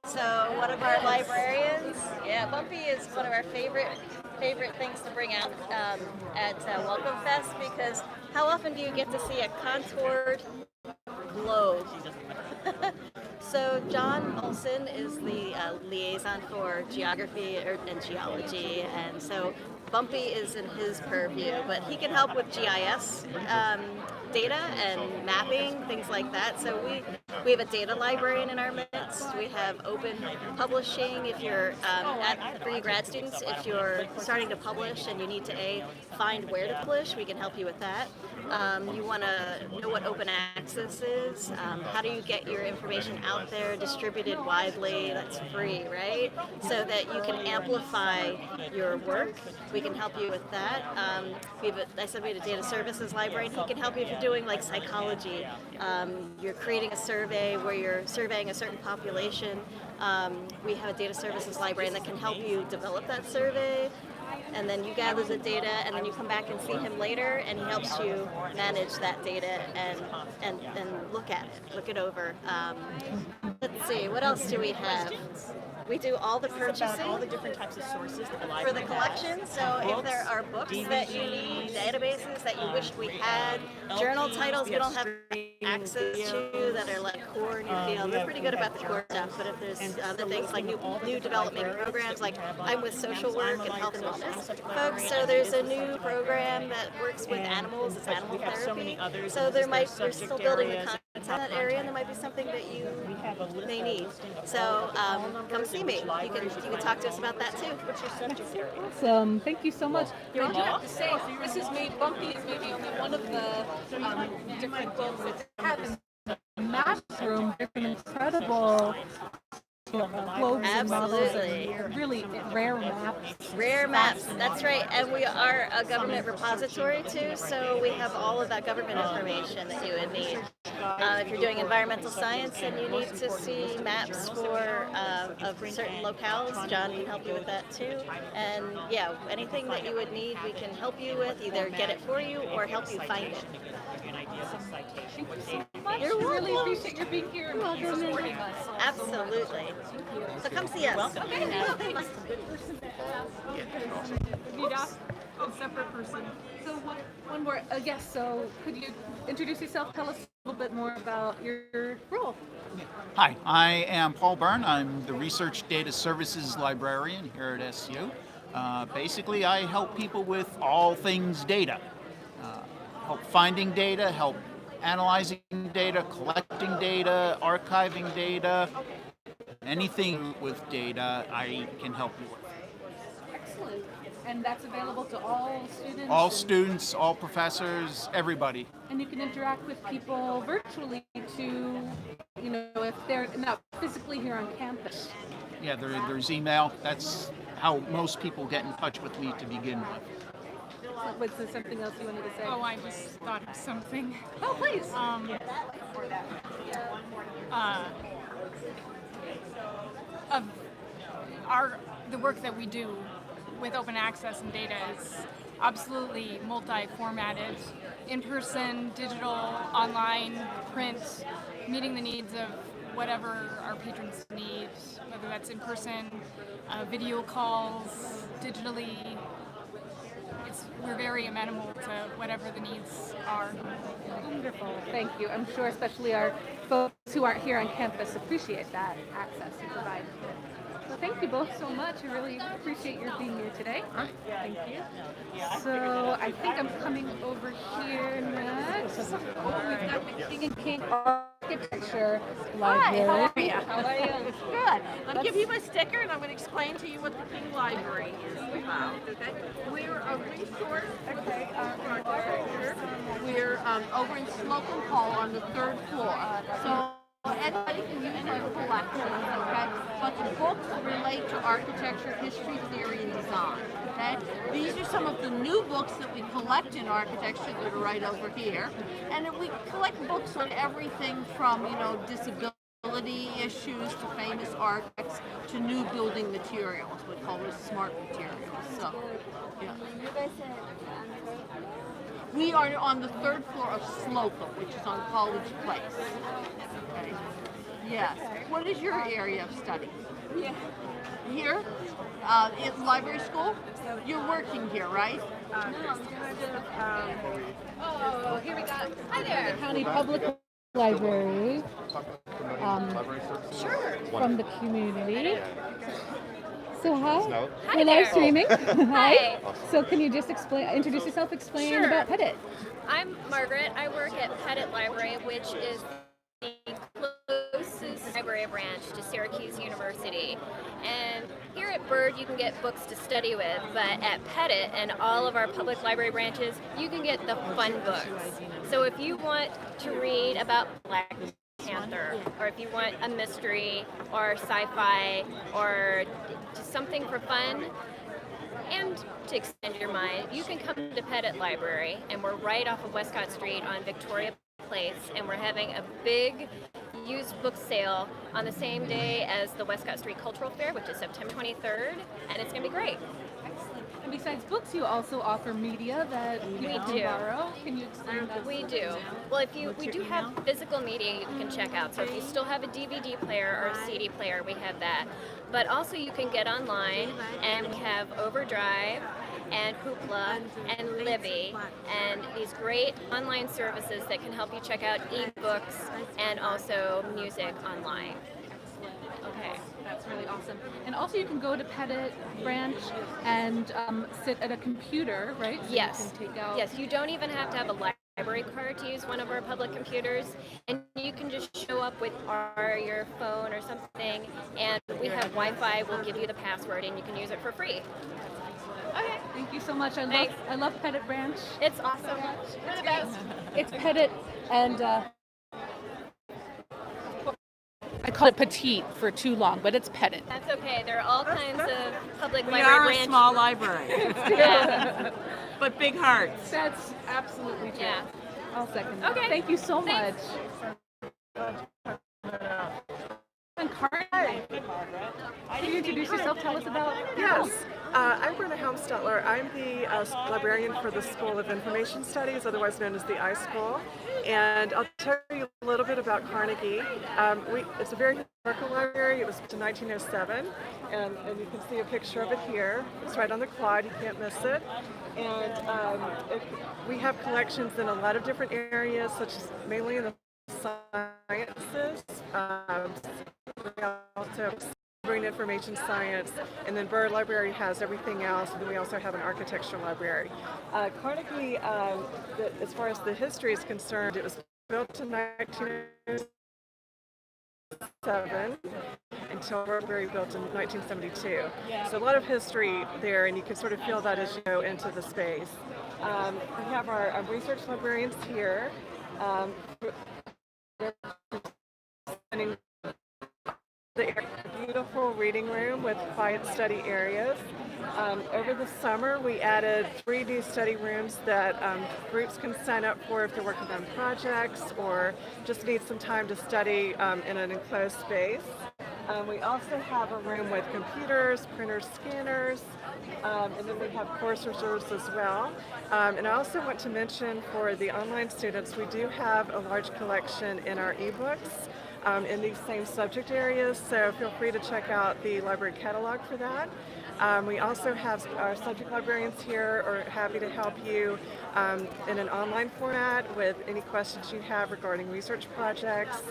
So one of our librarians, yeah, Bumpy is one of our favorite things to bring out at Welcome Fest, because how often do you get to see a contoured globe? So John Olson is the liaison for geography and geology, and so Bumpy is in his purview, but he can help with GIS data and mapping, things like that. So we have a data librarian in our midst. We have open publishing. If you're for you grad students, if you're starting to publish and you need to find where to publish, we can help you with that. You want to know what open access is. How do you get your information out there, distributed widely? That's free, right? So that you can amplify your work. We can help you with that. I said we had a data services librarian. He can help you if you're doing like psychology. You're creating a survey where you're surveying a certain population. We have a data services librarian that can help you develop that survey. And then you gather the data, and then you come back and see him later, and he helps you manage that data and look at it, look it over. Let's see, what else do we have? We do all the purchasing, all the different types of sources that the for library the collection. So if there are books that you need, databases that you wished we had, journal titles we don't have access to that are like core in your field. We're pretty good about the core stuff, but if there's other things like new development programs, like I'm with social work and health and wellness folks, so there's a new program that works with animals, it's animal therapy. So we're still building the content in that area, and there might be something that you may need. So come see me. You can talk to us about that too. What's your subject area? Awesome. Thank you so much. I do have to say, this is Bumpy is maybe only one of the different books that have in the map room. There's an incredible globes and models and really rare maps. Rare maps, that's right. And we are a government repository too, so we have all of that government information that you would need. If you're doing environmental science and you need to see maps for of certain locales, John can help you with that too. And yeah, anything that you would need, we can help you with, either get it for you or help you find it. Thank you so much. You're welcome. Really appreciate your being here and supporting us. Absolutely. So come see us. Welcome. Okay. A separate person. So one more. Yes. So could you introduce yourself? Tell us a little bit more about your role. Hi, I am Paul Byrne. I'm the Research Data Services Librarian here at SU. Basically, I help people with all things data. Help finding data, help analyzing data, collecting data, archiving data. Anything with data, I can help you with. Excellent. And that's available to all students? All students, all professors, everybody. And you can interact with people virtually too, if they're not physically here on campus. Yeah, there's email. That's how most people get in touch with me to begin with. Was there something else you wanted to say? Oh, I just thought of something. Oh, please. The work that we do with open access and data is absolutely multi-formatted, in-person, digital, online, print, meeting the needs of whatever our patrons need, whether that's in person, video calls, digitally. We're very amenable to whatever the needs are. Wonderful, thank you. I'm sure especially our folks who aren't here on campus appreciate that access you provide. Well, thank you both so much. I really appreciate your being here today. Thank you. So I think I'm coming over here next. Oh, we've got the King and King Architecture Library. Hi, how are you? How are you? Good. I'm going to give you my sticker and I'm going to explain to you what the King Library is about. Okay? We're a resource for architecture. We're over in Slocum Hall on the 3rd floor. So anybody can use our collections, okay? But the books relate to architecture, history, theory, and design, okay? These are some of the new books that we collect in architecture that are right over here. And we collect books on everything from, disability issues to famous architects to new building materials. We call those smart materials. So, yeah. We are on the 3rd floor of Slocum, which is on College Place. Okay. Yes. What is your area of study? Here? At library school? You're working here, right? Oh, here we go. Hi there. The County Public Library. Sure. From the community. So hi. Hi We're there. live streaming. Hi. So can you just introduce yourself, explain Sure. about Pettit? I'm Margaret. I work at Pettit Library, which is the closest library branch to Syracuse University. And here at Byrd, you can get books to study with, but at Pettit and all of our public library branches, you can get the fun books. So if you want to read about Black Panther, or if you want a mystery or sci-fi or just something for fun and to extend your mind, you can come to Pettit Library, and we're right off of Westcott Street on Victoria Place, and we're having a big used book sale on the same day as the Westcott Street Cultural Fair, which is September 23rd, and it's going to be great. And besides books, you also offer media that people can borrow. Can you explain that? We do. Well, we do have physical media you can check out. So if you still have a DVD player or a CD player, we have that. But also you can get online, and we have Overdrive and Hoopla and Libby, and these great online services that can help you check out ebooks and also music online. Okay. That's really awesome. And also you can go to Pettit branch and sit at a computer, right? So Yes. You can take out... Yes, you don't even have to have a library card to use one of our public computers, and you can just show up with your phone or something, and we have Wi-Fi. We'll give you the password, and you can use it for free. Okay. Thank you so much. I Thanks. love Pettit branch. It's awesome. We're the best. It's Pettit and I called it Petite for too long, but it's Pettit. That's okay. There are all kinds of public We library are a branches. small library. Yeah. But big hearts. That's absolutely true. Yeah. I'll second that. Okay. Thank you so Thanks. much. And Carly, can you introduce yourself? Tell us about Yes, I'm Brenda Helmstetler. I'm the librarian for the School of Information Studies, otherwise known as the iSchool. And I'll tell you a little bit about Carnegie. It's a very historical library. It was built in 1907, and you can see a picture of it here. It's right on the quad. You can't miss it. And we have collections in a lot of different areas, such as mainly in the sciences. We also have Marine Information Science, and then Byrd Library has everything else, and then we also have an architecture library. Carnegie, as far as the history is concerned, it was built in 1907 until Byrd Library built in 1972. So a lot of history there, and you can sort of feel that as you go into the space. We have our research librarians here. The beautiful reading room with quiet study areas. Over the summer, we added 3 new study rooms that groups can sign up for if they're working on projects or just need some time to study in an enclosed space. We also have a room with computers, printers, scanners, and then we have course reserves as well. And I also want to mention for the online students, we do have a large collection in our ebooks in these same subject areas, so feel free to check out the library catalog for that. We also have our subject librarians here are happy to help you in an online format with any questions you have regarding research projects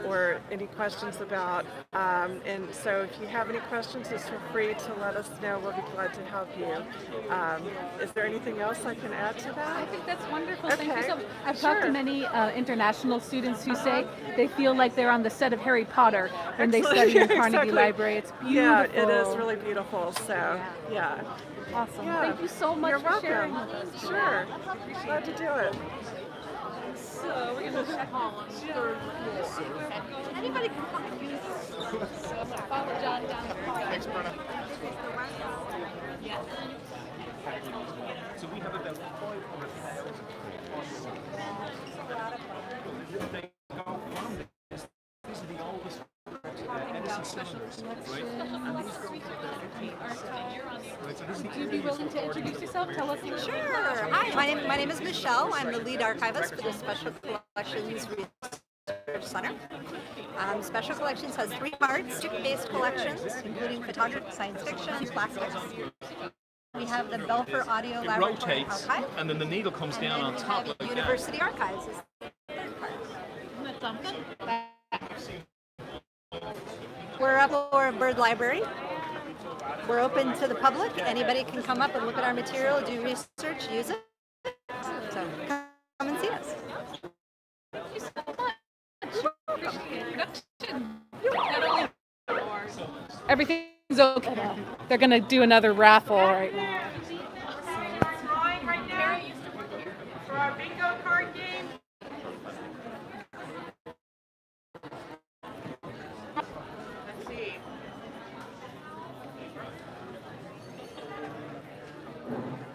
or any questions about, and so if you have any questions, just feel free to let us know. We'll be glad to help you. Is there anything else I can add to that? I think that's wonderful. Okay. Thank you so much. I've talked to many international students who say they feel like they're on the set of Harry Potter when they study in Carnegie Exactly. Library. It's beautiful. Yeah, it is really beautiful. So, yeah. Awesome. Yeah. Thank you so much You're for welcome. sharing. Sure. Glad to do it. So we're going to check anybody can come and use this. So I'm going to follow John down the hall. Thanks, Brenna. Yes. So we have about 500,000. These are the oldest Edison cylinders, right? And these go Would you be willing to introduce yourself? Tell us a little bit. Sure. Hi, my name is Michelle. I'm the lead archivist for the Special Collections Research Center. Special Collections has 3 parts: student-based collections, including photography, science fiction, plastics. We have the Belfer Audio it Laboratory rotates, Archive. and then the needle comes And down then on we top have like University that. Archives is the third part. Isn't that something? We're up for Bird Library. We're open to the public. Anybody can come up and look at our material, do research, use it. So come and see us. Thank you so much. Not only everything's okay. They're going to do another raffle right now. Right there for our bingo card game. Let's see.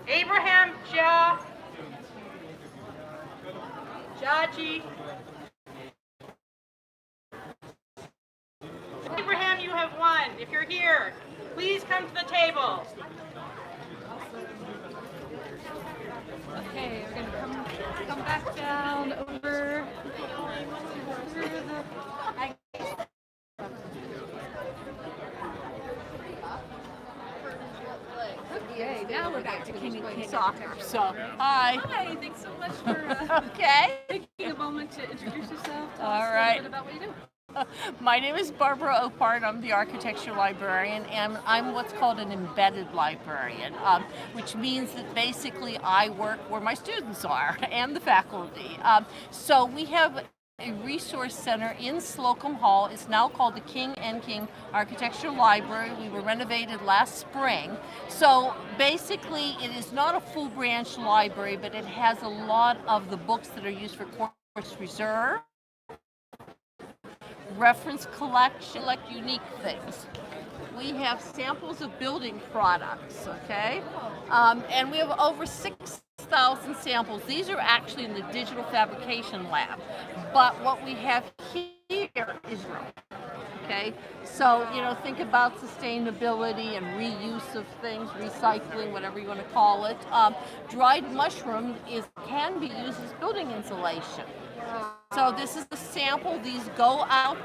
Abraham Jaji. Abraham, you have won. If you're here, please come to the table. Okay, we're going to come back down over through the... Okay, now we're back to King and Queen Soccer. So, Hi. Hi, thanks so much for taking a moment to introduce yourself. Tell us a little bit about what you do. My name is Barbara Opart. I'm the architecture librarian, and I'm what's called an embedded librarian, which means that basically I work where my students are and the faculty. So we have a resource center in Slocum Hall. It's now called the King and King Architecture Library. We were renovated last spring. So basically it is not a full branch library, but it has a lot of the books that are used for course reserve, reference collection, like unique things. We have samples of building products, okay? And we have over 6,000 samples. These are actually in the digital fabrication lab. But what we have here is real, okay? So, you know, think about sustainability and reuse of things, recycling, whatever you want to call it. Dried mushroom can be used as building insulation. So this is the sample. These go out.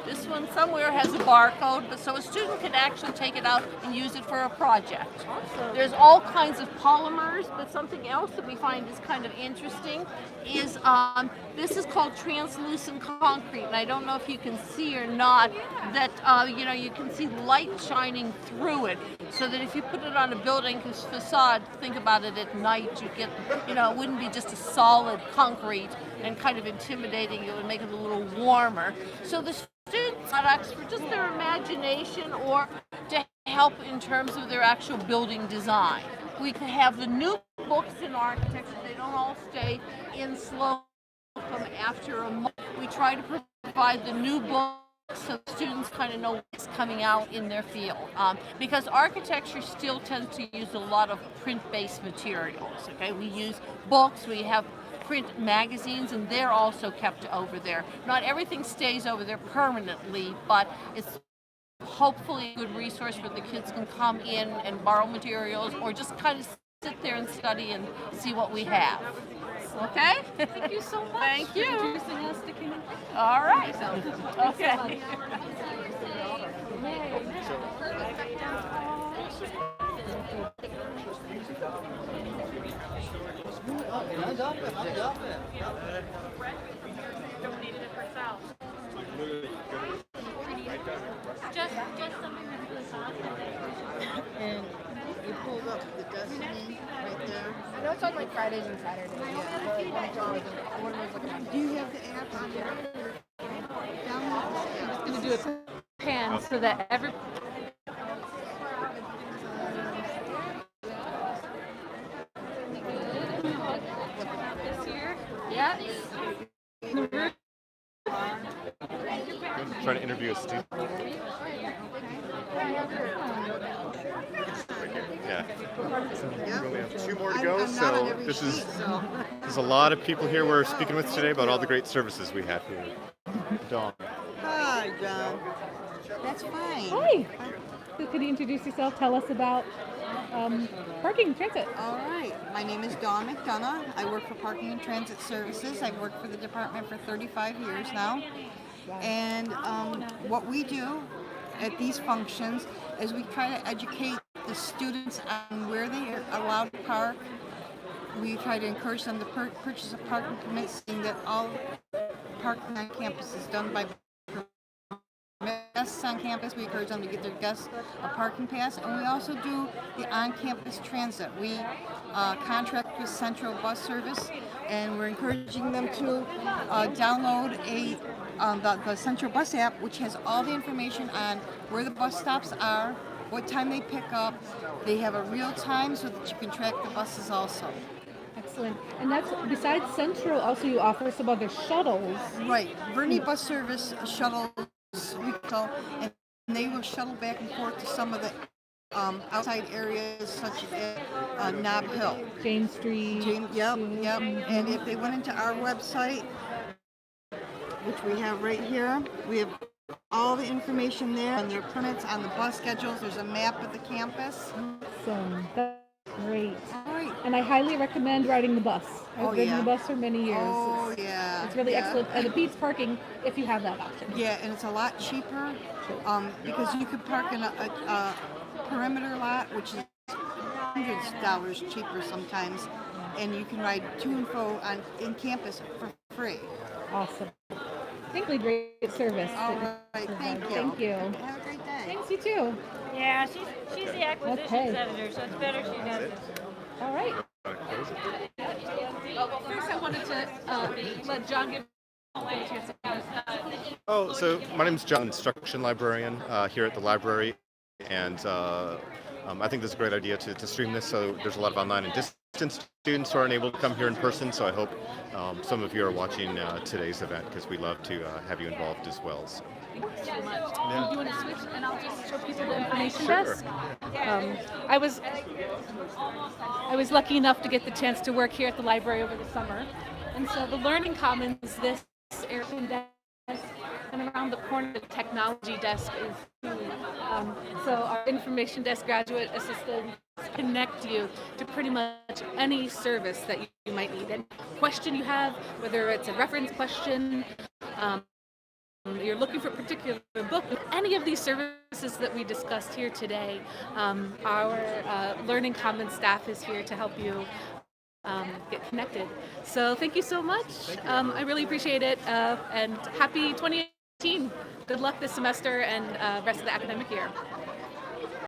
This one somewhere has a barcode, but so a student could actually take it out and use it for a project. There's all kinds of polymers, but something else that we find is kind of interesting is this is called translucent concrete, and I don't know if you can see or not that you know, you can see light shining through it, so that if you put it on a building facade, think about it at night, you get, you know, it wouldn't be just a solid concrete and kind of intimidating. It would make it a little warmer. So the students' products for just their imagination or to help in terms of their actual building design. We could have the new books in architecture. They don't all stay in Slocum after a month. We try to provide the new books so students kind of know what's coming out in their field. Because architecture still tends to use a lot of print-based materials. Okay, we use books, we have print magazines, and they're also kept over there. Not everything stays over there permanently, but it's hopefully a good resource where the kids can come in and borrow materials or just kind of sit there and study and see what we have. Okay? Thank you so much. Thank you. For introducing us to King and Queen. All right. Thanks so Okay. much. Yay. And you pulled up the Destiny right there. I know it's on like Fridays and Saturdays. Do you have the app on there? Download this app. I'm just going to do a pan so that every yeah. Trying to interview a student. Yeah. We only have 2 more to go, so this is there's a lot of people here we're speaking with today about all the great services we have here. Dawn. Hi, John. That's fine. Hi. So could you introduce yourself? Tell us about parking and transit. All right. My name is Dawn McDonough. I work for Parking and Transit Services. I've worked for the department for 35 years now. And what we do at these functions is we try to educate the students on where they are allowed to park. We try to encourage them to purchase a parking permit, seeing that all parking on campus is done by guests on campus. We encourage them to get their guests a parking pass, and we also do the on-campus transit. We contract with Central Bus Service, and we're encouraging them to download the Central Bus app, which has all the information on where the bus stops are, what time they pick up. They have a real time so that you can track the buses also. Excellent. And that's besides Central, also you offer some other shuttles. Right. Verney Bus Service shuttles, we call, and they will shuttle back and forth to some of the outside areas such as Nob Hill. Jane Street. Yep. And if they went into our website, which we have right here, we have all the information there on their permits, on the bus schedules. There's a map of the campus. Awesome. That's great. Right. And I highly recommend riding the bus. I've ridden yeah. the bus for many years. Oh, yeah. It's really Yeah. excellent. And it beats parking if you have that option. Yeah, and it's a lot cheaper because you could park in a perimeter lot, which is hundreds of dollars cheaper sometimes, and you can ride to and fro in campus for free. Awesome. Thankfully, great service. All right, thank you. Thank you. Have a great day. Thanks, you too. Yeah, she's the acquisitions editor, so it's better she does it. All right. First, I wanted to let John give a chance to Oh, so my name is John, instruction librarian here at the library, and I think this is a great idea to stream this. So there's a lot of online and distance students who aren't able to come here in person. So I hope some of you are watching today's event because we love to have you involved as well. So. Thank you so much. Yeah. Do you want to switch and I'll just show people the information Sure. desk? I was lucky enough to get the chance to work here at the library over the summer. And so the Learning Commons, this area desk, and around the corner the technology desk is so our information desk graduate assistants connect you to pretty much any service that you might need. Any question you have, whether it's a reference question, you're looking for a particular book, any of these services that we discussed here today, our Learning Commons staff is here to help you get connected. So thank you so much. I really appreciate it, and happy 2018. Good luck this semester and rest of the academic year.